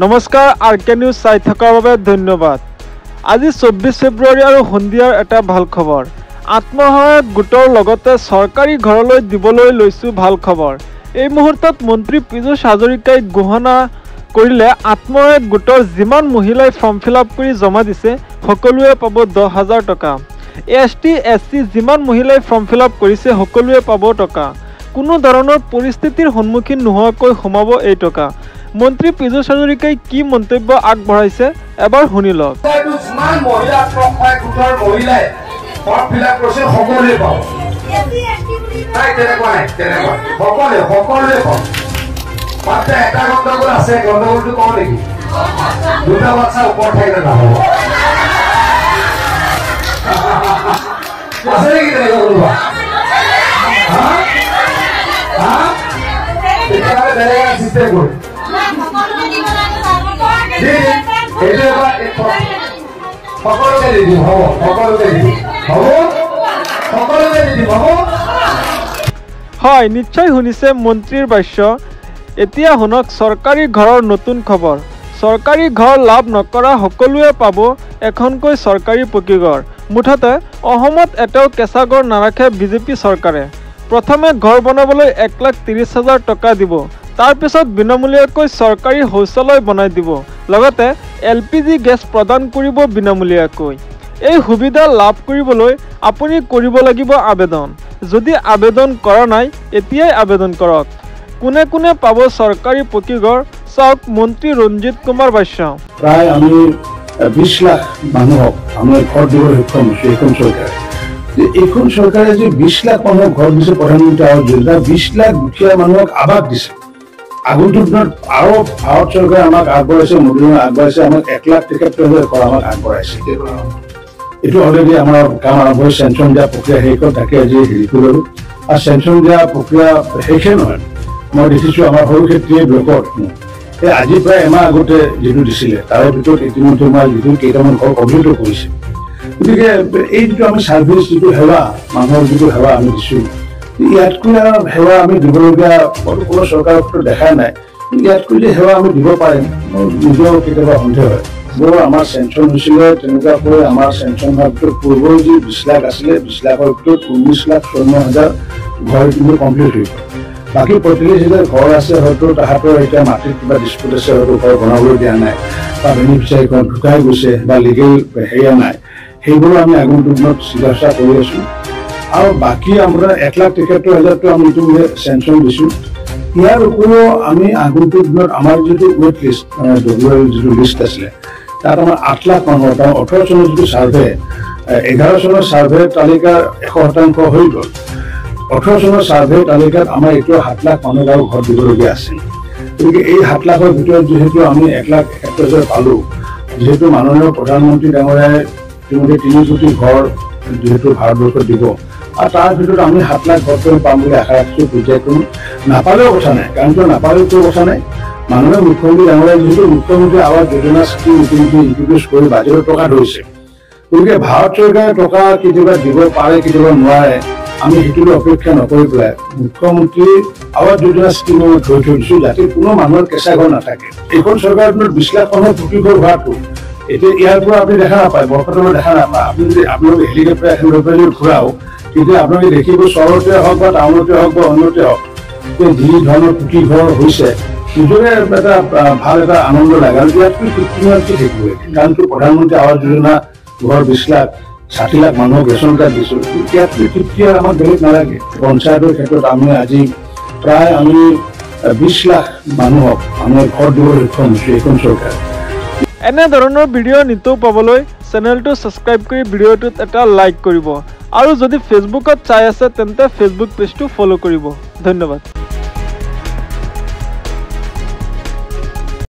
নমস্কাৰ আৰকে নিউজ চাই থকাৰ বাবে ধন্যবাদ। আজি 24 ফেব্ৰুৱাৰী আৰু সন্ধিয়াৰ এটা ভাল খবৰ। আত্মসহায়ক গোটৰ লগতে চৰকাৰী ঘৰলৈ দিবলৈ লৈছো ভাল খবৰ। এই মুহূৰ্তত মন্ত্ৰী পীযুষ হাজৰিকাই ঘোষণা কৰিলে আত্মসহায়ক গোটৰ যিমান মহিলাই ফৰ্ম ফিলআপ কৰি জমা দিছে সকলোৱে পাব 10,000 টকা। ST SC যিমান মহিলাই ফৰ্ম ফিলআপ কৰিছে সকলোৱে পাব টকা। কোনো ধৰণৰ পৰিস্থিতিৰ সন্মুখীন নোহোৱাকৈ সোমাব এই টকা। মন্ত্ৰী পীযুষ হাজৰিকাই কি মন্তব্য আগবঢ়াইছে এবাৰ শুনি লওক। হয়, নিশ্চয় শুনিছে মন্ত্ৰীৰ ভাষ্য। এতিয়া শুনক চৰকাৰী ঘৰৰ নতুন খবৰ। চৰকাৰী ঘৰ লাভ নকৰা সকলোৱে পাব এখনকৈ চৰকাৰী পকীঘৰ। মুঠতে অসমত এটাও কেঁচা ঘৰ নাৰাখে বিজেপি চৰকাৰে। প্ৰথমে ঘৰ বনাবলৈ 1,30,000 টকা দিব, তাৰপিছত বিনামূলীয়াকৈ চৰকাৰী শৌচালয় বনাই দিব, লগতে LPG গেছ প্ৰদান কৰিব বিনামূলীয়াকৈ। এই সুবিধা লাভ কৰিবলৈ আপুনি কৰিব লাগিব আবেদন। যদি আবেদন কৰা নাই এতিয়াই আবেদন কৰক। কোনে কোনে পাব চৰকাৰী পকীঘৰ চাওক মন্ত্ৰী ৰঞ্জিত কুমাৰ ভাষ্য। প্ৰায় আমি 20 লাখ মানুহক আমি ঘৰ দিবলৈ সক্ষম হৈছোঁ এইখন চৰকাৰে। এইখন চৰকাৰে যে 20 লাখ মানুহক ঘৰ দিছে প্ৰধানমন্ত্ৰী আৱাস যোজনা, 20 লাখ দুখীয়া মানুহক আৱাস দিছে। আগন্তুক দিনত আৰু ভাৰত চৰকাৰে আমাক আগবঢ়াইছে, মোদী আগবঢ়াইছে, আমাক 1,73,000 ঘৰ আমাক আগবঢ়াইছে। এইটো অলৰেডি আমাৰ কাম আৰম্ভ হৈ চেংচন দিয়া প্ৰক্ৰিয়া শেষ হ'ল, তাকে আজি হেৰি কৰিলোঁ। আৰু চেংচন দিয়া প্ৰক্ৰিয়া শেষে নহয়, মই দেখিছোঁ আমাৰ সৰু ক্ষেত্ৰীয় ব্লকত এই আজি প্ৰায় এমাহ আগতে যিটো দিছিলে তাৰে ভিতৰত ইতিমধ্যে মই যিটো কেইটামান ঘৰ কমপ্লিটো কৰিছে। গতিকে এই যিটো আমি ছাৰ্ভিচ, যিটো সেৱা, মানুহৰ যিটো সেৱা আমি দিছোঁ, ইয়াতকৈ সেৱা আমি দিবলগীয়া কোনো চৰকাৰৰ ক্ষেত্ৰত দেখা নাই। ইয়াতকৈ যে সেৱা আমি দিব পাৰিম মোৰ নিজৰ কেতিয়াবা সন্দেহ হয়। বৰ আমাৰ চেংচন হৈছিলে তেনেকুৱাকৈ আমাৰ চেংচন হোৱাৰ ভিতৰত পূৰ্বৰ যি 20 লাখ আছিলে 20 লাখৰ ভিতৰত 19,54,000 ঘৰ কিন্তু কমপ্লিট হৈ গ'ল। বাকী 45,000 ঘৰ আছে, হয়তো তাহাঁতৰ এতিয়া মাটিৰ কিবা ডিস্পুট আছে, হয়তো ঘৰ বনাবলৈ দিয়া নাই বা বেনিফিচিয়াৰী ঘৰ ঢুকাই গৈছে বা লিগেল হেৰিয়া নাই, সেইবোৰো আমি আগন্তুক দিনত চিকিৎসা কৰি আছোঁ। আৰু বাকী আপোনাৰ 1,73,000টো আমি ইতিমধ্যে চেংচন দিছোঁ। ইয়াৰ উপৰিও আমি আগন্তুক দিনত আমাৰ যিটো ৱেট লিষ্ট যিটো লিষ্ট আছিলে তাত আমাৰ 8 লাখ মানুহৰ, কাৰণ 18 চনৰ যিটো ছাৰ্ভে, 11 চনৰ ছাৰ্ভে তালিকাৰ 100% হৈ গ'ল। 18 চনৰ ছাৰ্ভে তালিকাত আমাৰ এতিয়া 7 লাখ মানুহক আৰু ঘৰ দিবলগীয়া আছে। গতিকে এই 7 লাখৰ ভিতৰত যিহেতু আমি 1,71,000 পালোঁ, যিহেতু মাননীয় প্ৰধানমন্ত্ৰী ডাঙৰীয়াই ইতিমধ্যে 3 কোটি ঘৰ যিহেতু ভাৰতবৰ্ষত দিব, আৰু তাৰ ভিতৰত আমি 7 লাখ ঘৰ পাম বুলি আশা ৰাখিছোঁ। পৰ্যায়ক্ৰমে নাপালেও কথা নাই, কাৰণ কিয় নাপালেও কোনো কথা নাই। মাননীয় মুখ্যমন্ত্ৰী ডাঙৰীয়াই যিহেতু মুখ্যমন্ত্ৰী আৱাস যোজনা স্কীম ইতিমধ্যে ইন্ট্ৰডিউচ কৰি বাজেটৰ টকা ধৰিছে, গতিকে ভাৰত চৰকাৰে টকা কেতিয়াবা দিব পাৰে, কেতিয়াবা নোৱাৰে। আমি সেইটোলৈ অপেক্ষা নকৰি পেলাই মুখ্যমন্ত্ৰী আৱাস যোজনা স্কীমত ধৰি থৈ দিছোঁ, যাতে কোনো মানুহৰ কেঁচা ঘৰ নাথাকে। এইখন চৰকাৰৰ দিনত 20 লাখ মানুহৰ পকী ঘৰ হোৱাটো এতিয়া ইয়াৰ পৰা আপুনি দেখা নাপায়, বৰপেটালৈ দেখা নাপায়। আপুনি যদি আপোনালোকে হেলিকপ্টাৰ এখন লৈ পেলাই ঘূৰাও, তেতিয়া আপোনালোকে দেখিব চহৰতে হওক বা টাউনতে হওক বা অন্যতে হওক যি ধৰণৰ পকী ঘৰ হৈছে, নিজৰে এটা ভাল এটা আনন্দ লাগে। আৰু ইয়াতকৈ তৃপ্তিমান কি থাকিব, কাৰণটো প্ৰধানমন্ত্ৰী আৱাস যোজনা ঘৰ 20 লাখ 60 লাখ মানুহক ৰেচন কাৰ্ড দিছোঁ, ইয়াতকৈ তৃপ্তি আৰু আমাক বেলেগ নালাগে। পঞ্চায়তৰ ক্ষেত্ৰত আমি আজি প্ৰায় আমি 20 লাখ মানুহক আমি ঘৰ দিবলৈ সক্ষম হৈছোঁ এইখন চৰকাৰে। এনেধৰণৰ ভিডিঅ' নিতৌ পাবলৈ চেনেলটো ছাবস্ক্ৰাইব কৰি ভিডিঅ'টোত এটা লাইক কৰিব, আৰু যদি ফেচবুকত চাই আছে তেন্তে ফেচবুক পেজটো ফ'ল' কৰিব। ধন্যবাদ।